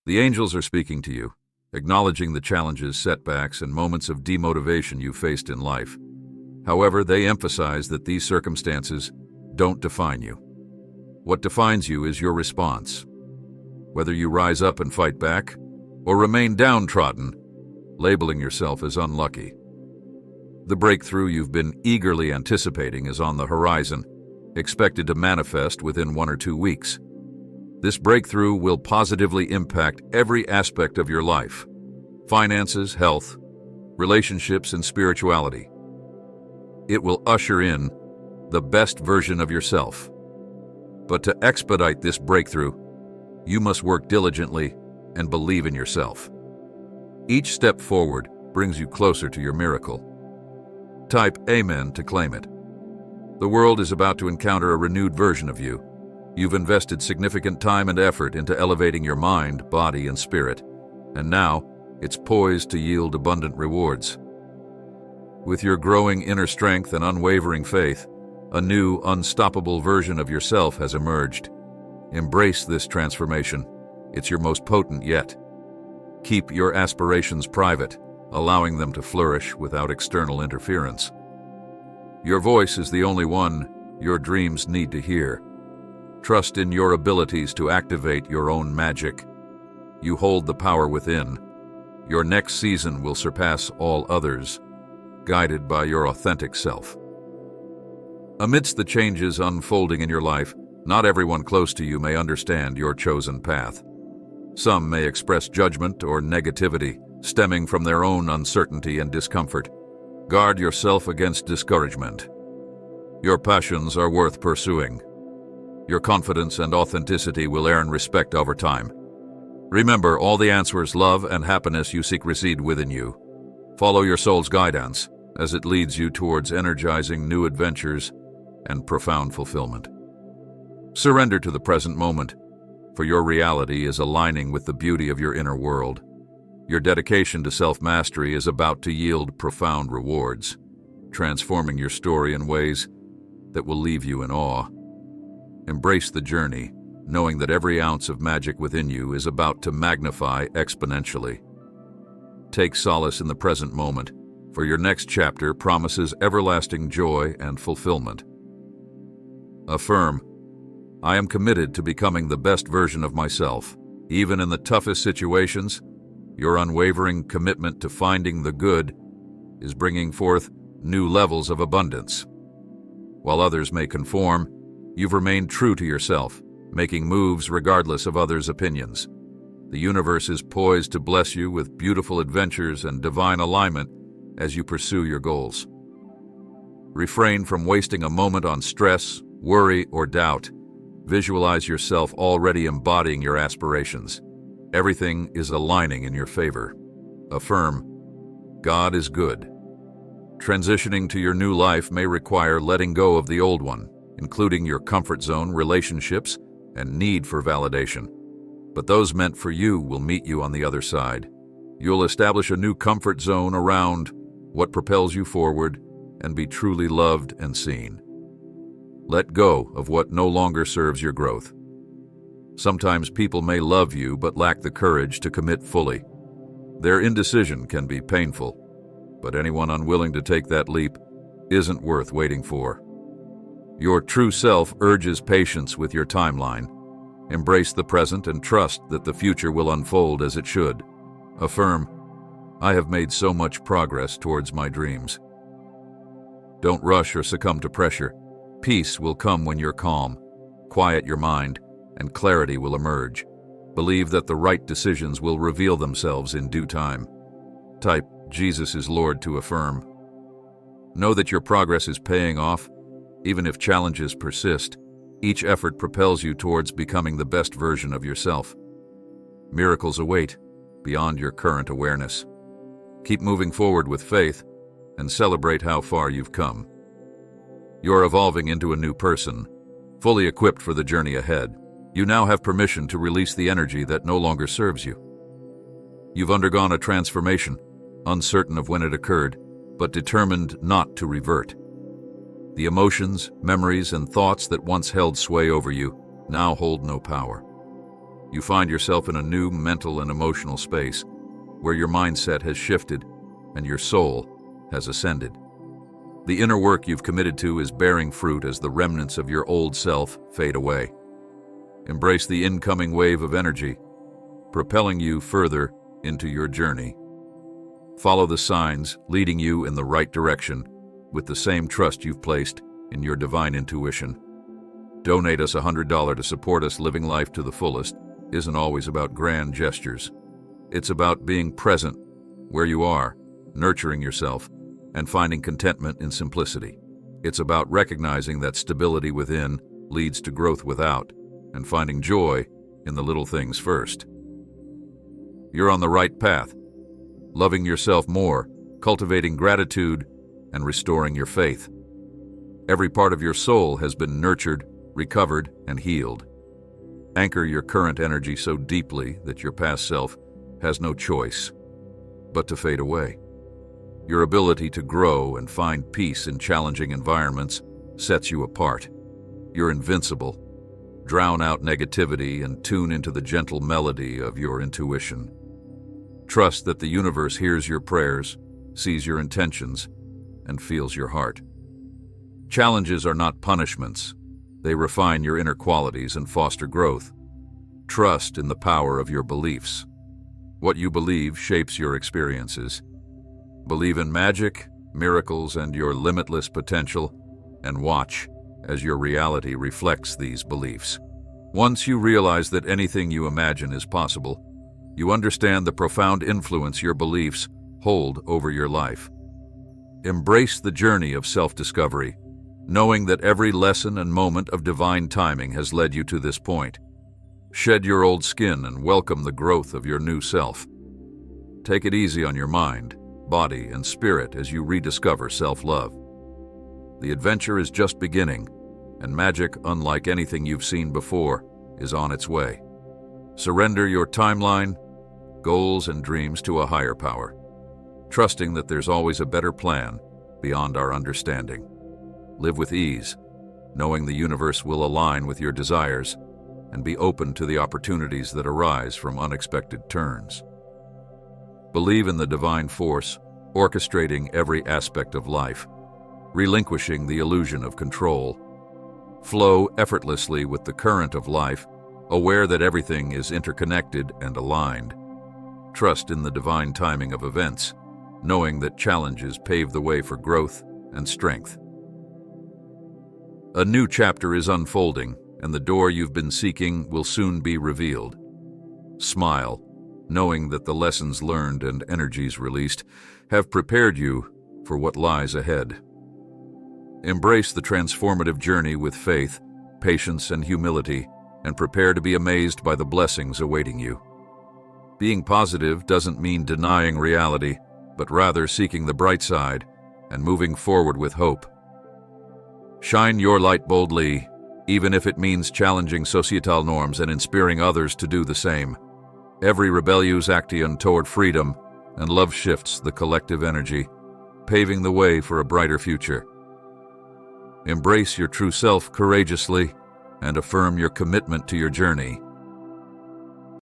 The angels are speaking to you, acknowledging the challenges, setbacks, and moments of demotivation you faced in life. However, they emphasize that these circumstances don't define you. What defines you is your response. Whether you rise up and fight back, or remain downtrodden, labeling yourself as unlucky. The breakthrough you've been eagerly anticipating is on the horizon, expected to manifest within 1 or 2 weeks. This breakthrough will positively impact every aspect of your life: finances, health, relationships, and spirituality. It will usher in the best version of yourself. But to expedite this breakthrough, you must work diligently and believe in yourself. Each step forward brings you closer to your miracle. Type Amen to claim it. The world is about to encounter a renewed version of you. You've invested significant time and effort into elevating your mind, body, and spirit, and now it's poised to yield abundant rewards. With your growing inner strength and unwavering faith, a new, unstoppable version of yourself has emerged. Embrace this transformation. It's your most potent yet. Keep your aspirations private, allowing them to flourish without external interference. Your voice is the only one your dreams need to hear. Trust in your abilities to activate your own magic. You hold the power within. Your next season will surpass all others, guided by your authentic self. Amidst the changes unfolding in your life, not everyone close to you may understand your chosen path. Some may express judgment or negativity, stemming from their own uncertainty and discomfort. Guard yourself against discouragement. Your passions are worth pursuing. Your confidence and authenticity will earn respect over time. Remember, all the answers, love, and happiness you seek reside within you. Follow your soul's guidance as it leads you towards energizing new adventures and profound fulfillment. Surrender to the present moment, for your reality is aligning with the beauty of your inner world. Your dedication to self-mastery is about to yield profound rewards, transforming your story in ways that will leave you in awe. Embrace the journey, knowing that every ounce of magic within you is about to magnify exponentially. Take solace in the present moment, for your next chapter promises everlasting joy and fulfillment. Affirm, I am committed to becoming the best version of myself. Even in the toughest situations, your unwavering commitment to finding the good is bringing forth new levels of abundance. While others may conform, you've remained true to yourself, making moves regardless of others' opinions. The universe is poised to bless you with beautiful adventures and divine alignment as you pursue your goals. Refrain from wasting a moment on stress, worry, or doubt. Visualize yourself already embodying your aspirations. Everything is aligning in your favor. Affirm, God is good. Transitioning to your new life may require letting go of the old one, including your comfort zone, relationships, and need for validation. But those meant for you will meet you on the other side. You'll establish a new comfort zone around what propels you forward and be truly loved and seen. Let go of what no longer serves your growth. Sometimes people may love you but lack the courage to commit fully. Their indecision can be painful, but anyone unwilling to take that leap isn't worth waiting for. Your true self urges patience with your timeline. Embrace the present and trust that the future will unfold as it should. Affirm, I have made so much progress towards my dreams. Don't rush or succumb to pressure. Peace will come when you're calm. Quiet your mind, and clarity will emerge. Believe that the right decisions will reveal themselves in due time. Type Jesus is Lord to affirm. Know that your progress is paying off. Even if challenges persist, each effort propels you towards becoming the best version of yourself. Miracles await beyond your current awareness. Keep moving forward with faith and celebrate how far you've come. You're evolving into a new person, fully equipped for the journey ahead. You now have permission to release the energy that no longer serves you. You've undergone a transformation, uncertain of when it occurred, but determined not to revert. The emotions, memories, and thoughts that once held sway over you now hold no power. You find yourself in a new mental and emotional space where your mindset has shifted and your soul has ascended. The inner work you've committed to is bearing fruit as the remnants of your old self fade away. Embrace the incoming wave of energy, propelling you further into your journey. Follow the signs leading you in the right direction with the same trust you've placed in your divine intuition. Donate us $100 to support us. Living life to the fullest isn't always about grand gestures. It's about being present where you are, nurturing yourself, and finding contentment in simplicity. It's about recognizing that stability within leads to growth without, and finding joy in the little things first. You're on the right path, loving yourself more, cultivating gratitude, and restoring your faith. Every part of your soul has been nurtured, recovered, and healed. Anchor your current energy so deeply that your past self has no choice but to fade away. Your ability to grow and find peace in challenging environments sets you apart. You're invincible. Drown out negativity and tune into the gentle melody of your intuition. Trust that the universe hears your prayers, sees your intentions, and feels your heart. Challenges are not punishments. They refine your inner qualities and foster growth. Trust in the power of your beliefs. What you believe shapes your experiences. Believe in magic, miracles, and your limitless potential, and watch as your reality reflects these beliefs. Once you realize that anything you imagine is possible, you understand the profound influence your beliefs hold over your life. Embrace the journey of self-discovery, knowing that every lesson and moment of divine timing has led you to this point. Shed your old skin and welcome the growth of your new self. Take it easy on your mind, body, and spirit as you rediscover self-love. The adventure is just beginning, and magic, unlike anything you've seen before, is on its way. Surrender your timeline, goals, and dreams to a higher power, trusting that there's always a better plan beyond our understanding. Live with ease, knowing the universe will align with your desires and be open to the opportunities that arise from unexpected turns. Believe in the divine force, orchestrating every aspect of life, relinquishing the illusion of control. Flow effortlessly with the current of life, aware that everything is interconnected and aligned. Trust in the divine timing of events, knowing that challenges pave the way for growth and strength. A new chapter is unfolding, and the door you've been seeking will soon be revealed. Smile, knowing that the lessons learned and energies released have prepared you for what lies ahead. Embrace the transformative journey with faith, patience, and humility, and prepare to be amazed by the blessings awaiting you. Being positive doesn't mean denying reality, but rather seeking the bright side and moving forward with hope. Shine your light boldly, even if it means challenging societal norms and inspiring others to do the same. Every rebellious action toward freedom and love shifts the collective energy, paving the way for a brighter future. Embrace your true self courageously and affirm your commitment to your journey.